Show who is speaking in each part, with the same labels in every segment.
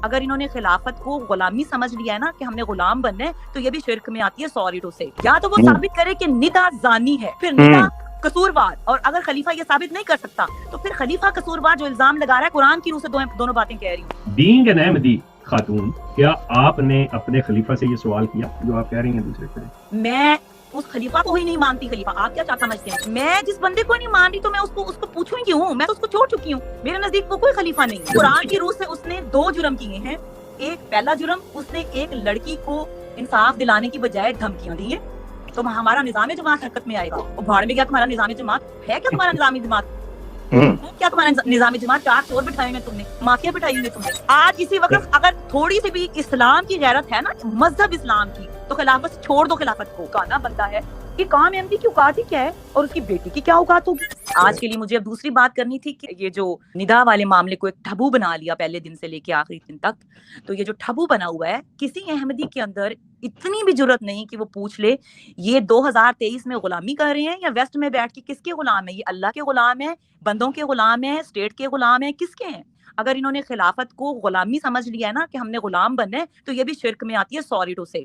Speaker 1: اگر انہوں نے خلافت کو غلامی سمجھ لیا ہے نا کہ ہم نے غلام بننا ہے تو یہ بھی شرک میں آتی ہے. سوری ٹو سے, یا تو وہ ثابت کرے کہ ندا زانی ہے, پھر ندا قصوروار, اور اگر خلیفہ یہ ثابت نہیں کر سکتا تو پھر خلیفہ قصوروار جو الزام لگا رہا ہے قرآن کی روح سے دونوں باتیں کہہ رہی ہوں.
Speaker 2: بینگ این احمدی خاتون, کیا آپ نے اپنے خلیفہ سے یہ سوال کیا جو آپ کہہ رہی ہیں دوسرے سے؟
Speaker 1: میں اس خلیفہ کو ہی نہیں مانتی. خلیفہ آپ کیا سمجھتے ہیں؟ میں جس بندے کو نہیں مان رہی تو میں اس کو پوچھوں ہی کیوں؟ میں تو اس کو چھوڑ چکی ہوں. میرے نزدیک وہ کوئی خلیفہ نہیں ہے. قرآن کی روح سے اس نے 2 جرم کیے ہیں. ایک پہلا جرم, اس نے ایک لڑکی کو انصاف دلانے کی بجائے دھمکیاں دی ہیں. تو ہمارا نظام جماعت حرکت میں آئے گا. اور بھاڑ میں گیا تمہارا نظام جماعت ہے کیا؟ تمہارا نظام جماعت کیا؟ تمہارا نظام جماعت 4 چور بٹھائے ہوئے تم نے, مافیا بٹھائی ہوئی تم نے. آج اسی وقت اگر تھوڑی سی بھی اسلام کی غیرت ہے نا, مذہب اسلام کی, تو خلافت چھوڑ دو. خلافت کو کانا بنتا ہے کہ کام احمدی کی اوقات ہی کیا ہے اور اس کی بیٹی کی کیا اوقات ہوگی. آج کے لیے مجھے اب دوسری بات کرنی تھی کہ یہ جو ندا والے معاملے کو ایک ٹھبو بنا لیا پہلے دن سے لے کے آخری دن تک, تو یہ جو ٹھبو بنا ہوا ہے, کسی احمدی کے اندر اتنی بھی جرت نہیں کہ وہ پوچھ لے یہ 2023 میں غلامی کر رہے ہیں یا ویسٹ میں بیٹھ کے کس کے غلام ہیں؟ یہ اللہ کے غلام ہیں, بندوں کے غلام ہیں, اسٹیٹ کے غلام ہیں, کس کے ہیں؟ اگر انہوں نے خلافت کو غلامی سمجھ لیا ہے نا کہ ہم نے غلام بننا ہے تو یہ بھی شرک میں آتی ہے. سوری ٹو سے,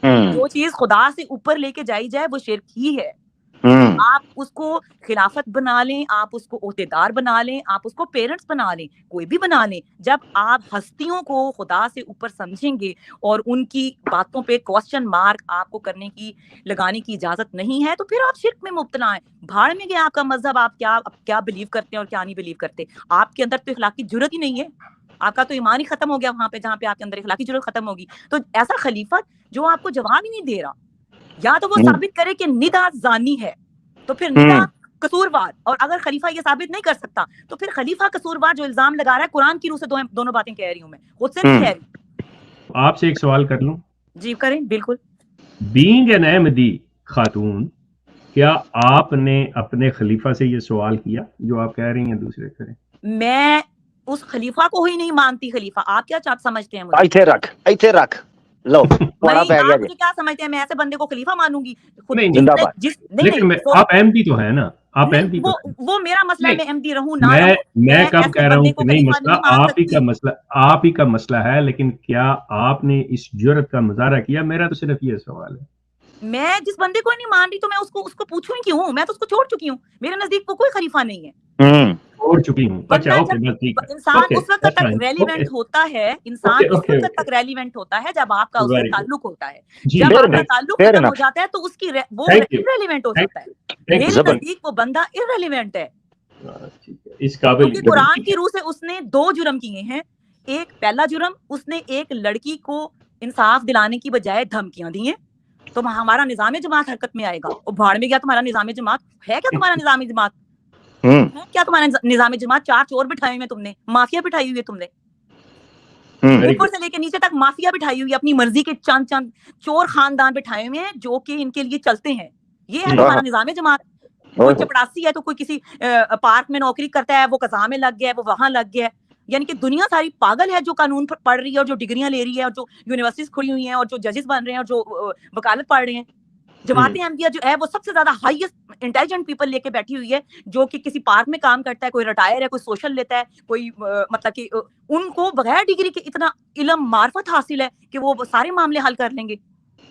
Speaker 1: جو چیز خدا سے اوپر لے کے جائی جائے وہ شرک ہی ہے. آپ اس کو خلافت بنا لیں, آپ اس کو عہدیدار بنا لیں, آپ اس کو پیرنٹس بنا لیں, کوئی بھی بنا لیں, جب آپ ہستیوں کو خدا سے اوپر سمجھیں گے اور ان کی باتوں پہ کوسچن مارک آپ کو کرنے کی لگانے کی اجازت نہیں ہے تو پھر آپ شرک میں مبتلا ہیں. بھاڑ میں گیا آپ کا مذہب, آپ کیا بلیو کرتے ہیں اور کیا نہیں بلیو کرتے. آپ کے اندر تو اخلاقی جرت ہی نہیں ہے, آپ کا تو ایمان ہی ختم ہو گیا وہاں پہ جہاں پہ آپ کے اندر اخلاقی جرت ختم ہوگی. تو ایسا خلیفہ جو آپ کو جواب ہی نہیں دے رہا, یا تو وہ ثابت کرے کہ ندا زانی ہے تو پھر ندا قصوروار, اور اگر خلیفہ یہ ثابت نہیں کر سکتا تو پھر خلیفہ قصوروار جو الزام لگا رہا ہے قرآن کی روح سے دونوں باتیں کہہ رہی ہوں, میں خود سے نہیں کہہ رہی.
Speaker 2: آپ سے ایک سوال کر لوں؟
Speaker 1: جی کریں, بالکل.
Speaker 2: بینگ این احمدی خاتون, کیا آپ نے اپنے خلیفہ سے یہ سوال کیا جو آپ کہہ رہی ہیں دوسرے کریں؟
Speaker 1: میں اس خلیفہ کو ہی نہیں مانتی. خلیفہ آپ کیا سمجھتے ہیں مجھے؟
Speaker 3: ایتھے رکھ لو,
Speaker 1: آپ مجھے کیا سمجھتے ہیں؟ میں ایسے بندے کو خلیفہ مانوں گی؟
Speaker 2: لیکن آپ احمدی تو ہے نا, آپ احمدی تو
Speaker 1: وہ میرا مسئلہ ہے, میں احمدی رہوں نہ
Speaker 2: میں
Speaker 1: رہوں.
Speaker 2: میں کب کہہ رہا ہوں کہ نہیں, مسئلہ آپ ہی
Speaker 1: کا
Speaker 2: کا مسئلہ ہے, لیکن کیا آپ نے اس جرت کا مظاہرہ کیا؟ میرا تو صرف یہ سوال ہے.
Speaker 1: میں جس بندے کو نہیں مان رہی تو میں اس کو پوچھوں ہی کیوں؟ میں تو اس کو چھوڑ چکی ہوں. میرے نزدیک وہ کوئی خلیفہ نہیں ہے.
Speaker 2: چھوڑ چکی ہوں. اچھا اوکے, بس ٹھیک ہے.
Speaker 1: انسان اس وقت تک ریلیونٹ ہوتا ہے, انسان اس وقت تک ریلیونٹ ہوتا ہے جب آپ کا اس سے تعلق ہوتا ہے. جب آپ کا تعلق ختم ہو جاتا ہے تو اس کی وہ ریلیونٹ ہو جاتا ہے. میرے نزدیک وہ بندہ irrelevant ہے.
Speaker 2: اس قابل,
Speaker 1: کیونکہ قرآن کی روح سے اس نے 2 جرم کیے ہیں. ایک پہلا جرم, اس نے ایک لڑکی کو انصاف دلانے کی بجائے دھمکیاں دی ہیں. تو ہمارا نظام جماعت حرکت میں آئے گا. اور بھاڑ میں گیا تمہارا نظام جماعت ہے کیا؟ تمہارا نظام جماعت کیا؟ تمہارا نظام جماعت 4 چور بٹھائے ہوئے تم نے, مافیا بٹھائی ہوئی ہے تم نے, اوپر سے لے کے نیچے تک مافیا بٹھائی ہوئی ہے. اپنی مرضی کے چند چور خاندان بٹھائے ہوئے ہیں جو کہ ان کے لیے چلتے ہیں. یہ ہے تمہارا نظام جماعت. کوئی چپڑاسی ہے تو کوئی کسی پارک میں نوکری کرتا ہے, وہ قضاء میں لگ گیا ہے, وہ وہاں لگ گیا ہے. یعنی کہ دنیا ساری پاگل ہے جو قانون پڑھ رہی ہے اور جو ڈگریاں لے رہی ہے اور جو یونیورسٹیز کھلی ہوئی ہیں اور جو ججز بن رہے ہیں اور جو وکالت پڑھ رہے ہیں. جماعت احمدیہ جو ہے وہ سب سے زیادہ ہائیسٹ انٹیلیجنٹ پیپل لے کے بیٹھی ہوئی ہے جو کہ کسی پارک میں کام کرتا ہے, کوئی ریٹائر ہے, کوئی سوشل لیتا ہے, کوئی مطلب کہ ان کو بغیر ڈگری کے اتنا علم معرفت حاصل ہے کہ وہ سارے معاملے حل کر لیں گے.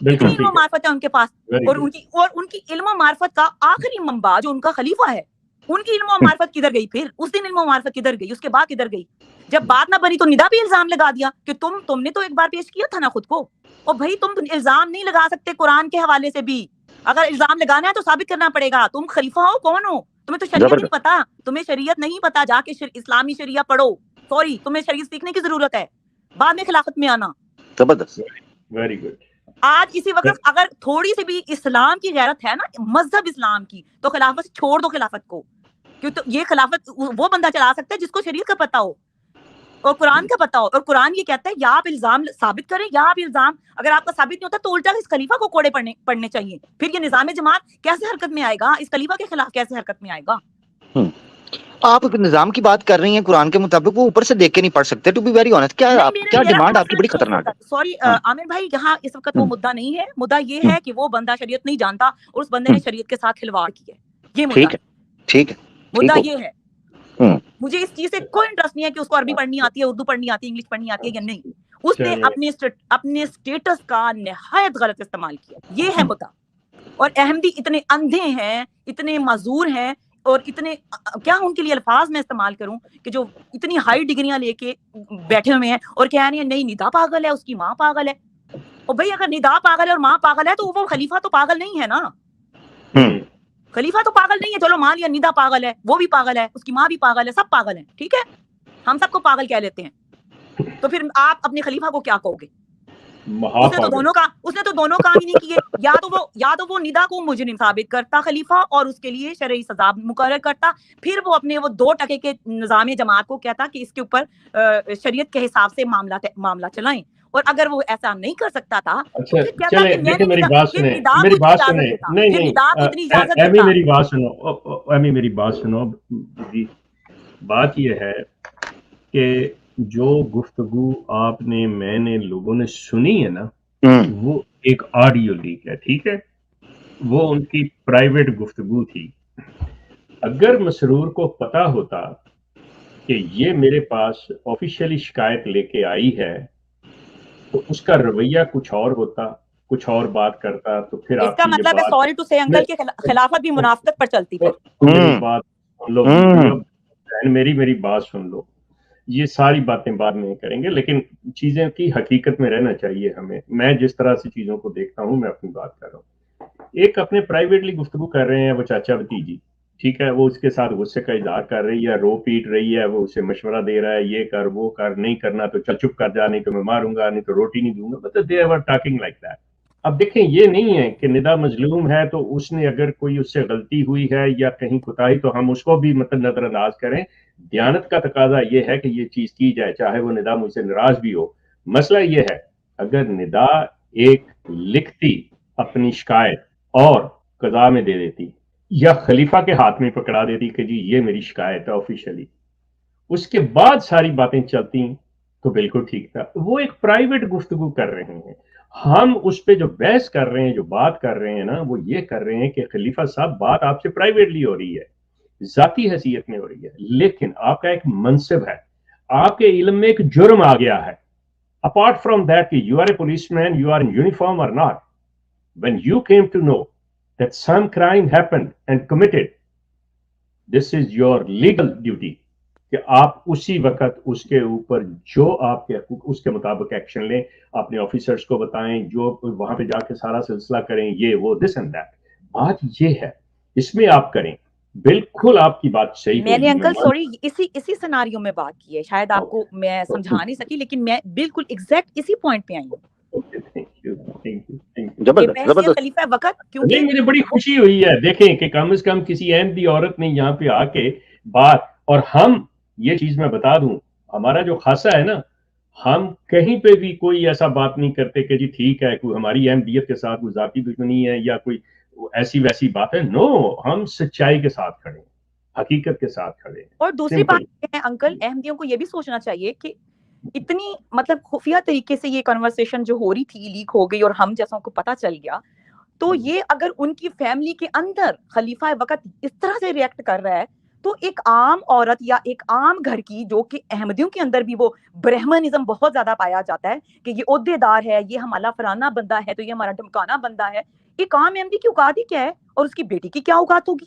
Speaker 1: اتنی علم و معرفت ہے ان کے پاس. اور ان کی علم و معرفت کا آخری منبع جو ان کا خلیفہ ہے, ان کی علم و معرفت کدھر گئی؟ پھر اس دن علم و معرفت کدھر گئی؟ اس کے بعد کدھر گئی؟ جب بات نہ بنی تو ندا بھی الزام لگا دیا کہ تم نے تو ایک بار پیش کیا تھا نا خود کو. اور بھائی تم الزام نہیں لگا سکتے قرآن کے حوالے سے بھی. اگر الزام لگانا ہے تو ثابت کرنا پڑے گا. تم خلیفہ ہو, کون ہو؟ تمہیں تو شریعت نہیں پتا. تمہیں شریعت نہیں پتا, جا کے اسلامی شریعہ پڑھو. سوری, تمہیں شریعت سیکھنے کی ضرورت ہے, بعد میں خلافت میں آنا.
Speaker 2: Very good.
Speaker 1: آج اسی وقت اگر تھوڑی سی بھی اسلام کی غیرت ہے نا, مذہب اسلام کی, تو خلافت چھوڑ دو. خلافت کو کیوں؟ تو یہ خلافت وہ بندہ چلا سکتا ہے جس کو شریعت کا پتہ ہو اور قرآن کا پتہ ہو. اور قرآن یہ کہتا ہے یا آپ الزام ثابت کریں, یا آپ الزام اگر آپ کا ثابت نہیں ہوتا تو الٹا اس خلیفہ کو کوڑے پڑھنے چاہیے. پھر یہ نظام جماعت کیسے حرکت میں آئے گا؟ اس خلیفہ کے خلاف کیسے حرکت میں آئے گا؟
Speaker 3: آپ نظام کی بات کر رہی ہیں قرآن کے مطابق, وہ اوپر سے دیکھ کے نہیں پڑھ سکتے. ٹو بی ویری آنیسٹ, کیا ڈیمانڈ آپ کی بڑی خطرناک ہے.
Speaker 1: سوری عامر بھائی, یہاں اس وقت وہ مدعا نہیں ہے. مدعا یہ ہے کہ وہ بندہ شریعت نہیں جانتا اور اس بندے نے شریعت کے ساتھ کھلواڑ کی ہے. یہ مدعا,
Speaker 3: ٹھیک ہے,
Speaker 1: مدعا یہ ہے. مجھے اس چیز سے کوئی انٹرسٹ نہیں ہے کہ اس کو عربی پڑھنی آتی ہے, اردو پڑھنی آتی ہے, انگلش پڑھنی آتی ہے یا نہیں. اس نے اپنے اسٹیٹس کا نہایت غلط استعمال کیا, یہ ہے مدعا. اور احمدی اتنے اندھے ہیں, اتنے معذور ہیں, اور اتنے کیا ان کے لیے الفاظ میں استعمال کروں کہ جو اتنی ہائی ڈگریاں لے کے بیٹھے ہوئے ہیں اور کہہ رہے ہیں نہیں ندا پاگل ہے, اس کی ماں پاگل ہے. اور بھائی اگر ندا پاگل ہے اور ماں پاگل ہے تو وہ خلیفہ تو پاگل نہیں ہے نا, خلیفہ تو پاگل نہیں ہے. چلو مان لیا ندا پاگل ہے, وہ بھی پاگل ہے, اس کی ماں بھی پاگل ہے, سب پاگل ہیں, ٹھیک ہے, ہم سب کو پاگل کہہ لیتے ہیں. تو پھر آپ اپنے خلیفہ کو کیا کہو گے؟ اس نے تو دونوں کام ہی نہیں کیے. یا تو وہ ندا کو مجرم ثابت کرتا خلیفہ اور اس کے لیے شرعی سزا مقرر کرتا, پھر وہ اپنے وہ 2% کے نظام جماعت کو کہتا کہ اس کے اوپر شریعت کے حساب سے معاملہ چلائیں. اور اگر وہ ایسا نہیں کر سکتا تھا تو پھر کہتا کہ میں نے
Speaker 2: میری بات سنیں, میری بات سنیں, نہیں ایمی میری بات سنو, ایمی میری بات سنو. بات یہ ہے کہ جو گفتگو آپ نے میں نے لوگوں نے سنی ہے نا, وہ ایک آڈیو لیک ہے, ٹھیک ہے, وہ ان کی پرائیویٹ گفتگو تھی. اگر مسرور کو پتا ہوتا کہ یہ میرے پاس آفیشیلی شکایت لے کے آئی ہے تو اس کا رویہ کچھ اور ہوتا, کچھ اور بات کرتا. تو پھر
Speaker 1: اس کا مطلب ہے سوری ٹو سے انکل کے خلافت بھی منافقت پر چلتی.
Speaker 2: میری بات سن لو, میری بات سن لو. یہ ساری باتیں بعد میں کریں گے, لیکن چیزیں کی حقیقت میں رہنا چاہیے ہمیں. میں جس طرح سے چیزوں کو دیکھتا ہوں میں اپنی بات کر رہا ہوں. ایک اپنے پرائیویٹلی گفتگو کر رہے ہیں وہ چاچا بھتیجی, ٹھیک ہے, وہ اس کے ساتھ غصے کا اظہار کر رہی ہے, رو پیٹ رہی ہے, وہ اسے مشورہ دے رہا ہے یہ کر وہ کر, نہیں کرنا تو چل چپ کر جا, نہیں تو میں ماروں گا, نہیں تو روٹی نہیں دوں گا. مطلب they were talking like that. اب دیکھیں یہ نہیں ہے کہ ندا مظلوم ہے تو اس نے اگر کوئی اس سے غلطی ہوئی ہے یا کہیں کوتاہی تو ہم اس کو بھی مطلب نظر انداز کریں. دیانت کا تقاضا یہ ہے کہ یہ چیز کی جائے چاہے وہ ندا مجھ سے ناراض بھی ہو. مسئلہ یہ ہے اگر ندا ایک لکھتی اپنی شکایت اور قضا میں دے دیتی یا خلیفہ کے ہاتھ میں پکڑا دیتی کہ جی یہ میری شکایت ہے آفیشلی, اس کے بعد ساری باتیں چلتی تو بالکل ٹھیک تھا. وہ ایک پرائیویٹ گفتگو کر رہے ہیں, ہم اس پہ جو بحث کر رہے ہیں, جو بات کر رہے ہیں نا, وہ یہ کر رہے ہیں کہ خلیفہ صاحب بات آپ سے پرائیویٹلی ہو رہی ہے, ذاتی حیثیت میں ہو رہی ہے, لیکن آپ کا ایک منصب ہے, آپ کے علم میں ایک جرم آ گیا ہے. اپارٹ فرام دیٹ کہ you are a policeman, you are in uniform اور not, when you came to know that some crime happened and committed, this is your legal duty کہ آپ اسی وقت اس کے اوپر جو آپ کے اس کے مطابق ایکشن لیں, اپنے آفیسرز کو بتائیں, جو وہاں پہ جا کے سارا سلسلہ کریں, یہ وہ دس اینڈ دیٹ. بات یہ ہے اس میں آپ کریں. بالکل آپ کی بات صحیح.
Speaker 1: میں نے انکل سوری اسی سیناریو میں بات کی ہے, شاید آپ کو میں سمجھا نہیں سکی, لیکن میں بالکل ایگزیکٹ اسی پوائنٹ پہ آئی ہوں. خلیفہ وقت کیونکہ
Speaker 2: مجھے بڑی خوشی ہوئی ہے دیکھیں کہ کم از کم کسی احمدی عورت نے یہاں پہ آ کے بات, اور ہم یہ چیز میں بتا دوں, ہمارا جو خاصہ ہے نا, ہم کہیں پہ بھی کوئی ایسا بات نہیں کرتے کہ جی ٹھیک ہے کوئی ہماری احمدیت کے ساتھ کوئی ذاتی دشمنی ہے یا کوئی ایسی ویسی بات ہے. نو, ہم سچائی کے ساتھ کھڑے ہیں, حقیقت کے ساتھ کھڑے ہیں.
Speaker 1: اور دوسری بات یہ ہے انکل, احمدیوں کو یہ بھی سوچنا چاہیے کہ اتنی مطلب خفیہ طریقے سے یہ کنورسیشن جو ہو رہی تھی لیک ہو گئی اور ہم جیسوں کو پتہ چل گیا, تو یہ اگر ان کی فیملی کے اندر خلیفہ وقت اس طرح سے ریئیکٹ کر رہا ہے تو ایک عام عورت یا ایک عام گھر کی, جو کہ احمدیوں کے اندر بھی وہ برہمنزم بہت زیادہ پایا جاتا ہے کہ یہ عہدے دار ہے, یہ ہمارا فلانا بندہ ہے تو یہ ہمارا ڈھمکانا بندہ ہے, ایک عام احمدی کی اوقات ہی کیا ہے اور اس کی بیٹی کی کیا اوقات ہوگی؟